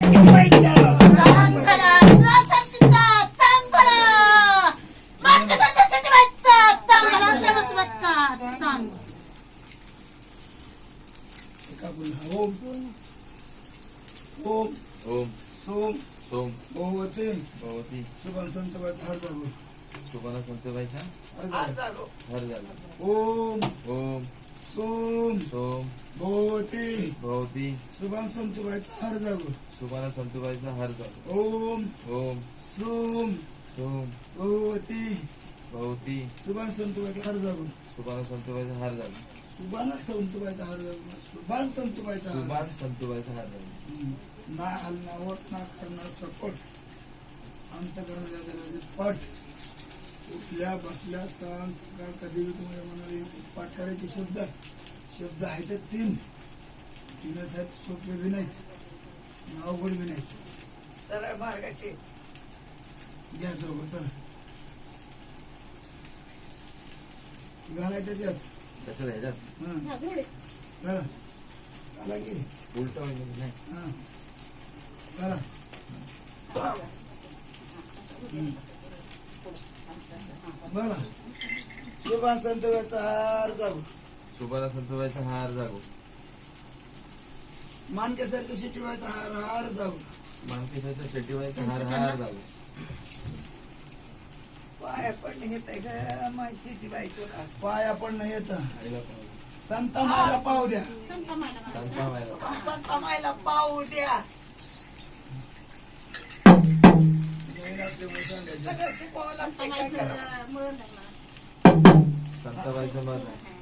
सांग बरं, तुला सांगतात, सांग बरं. माणसांच्यासाठी वाचतात, सांग बरं, आपल्यालाच वाचतात, सांग. ओम ओम ओम सोम सोम भगवते भगवती सुभान संतबाईचा हार जागो सुबाना संतबाईचा हार जागो. हर झाला. ओम ओम सोम सोम भगवती भगवती सुभान संतबाईचा हार जागो. सुबाना संतबाईचा हर झाला. ओम ओम सोम सोम भगवती भगवती सुभान संतबाईचा हार जागो. सुबाना संतबाईचा हर झाला. सुभान संतबाईचा हार जागो. सुभान संतबाईचा हार सुबान संतबाईचा हर झाला. ना हलना वट ना करणार सपोट अंतकरण जागेला पट उठल्या बसल्या सण सकाळ कधी बी तुम्हाला म्हणाले पाठ करायचे शब्द शब्द आहेत ते तीनच आहेत. सोपे बी नाहीत अवघड बी नाहीत. सरळ मार्गाचे घ्या सोबत चला घालायचं त्यात कसं ह्याच्यात हा चला चला की उलट होईल नाही. हा चला बोला सुभान संतबाईचा हार जागो. सुबाना संतबाईचा हार जागो. मानकेसरच्या शिटीबाईचा हार हार जागो. मानकेशाच्या शेटीबाईचा हार हार जागो. पाया पडणे घेत आहे का माहिती बायको पाया पण नाही येत आईला पाहू. संत मला पाहू द्या. संता मायला संता मायला पाहू द्या. नवीन असल्यामुळे सांगायचं. सगळं शिकवावं लागतं काय करावं. संताबाईचं मत आहे.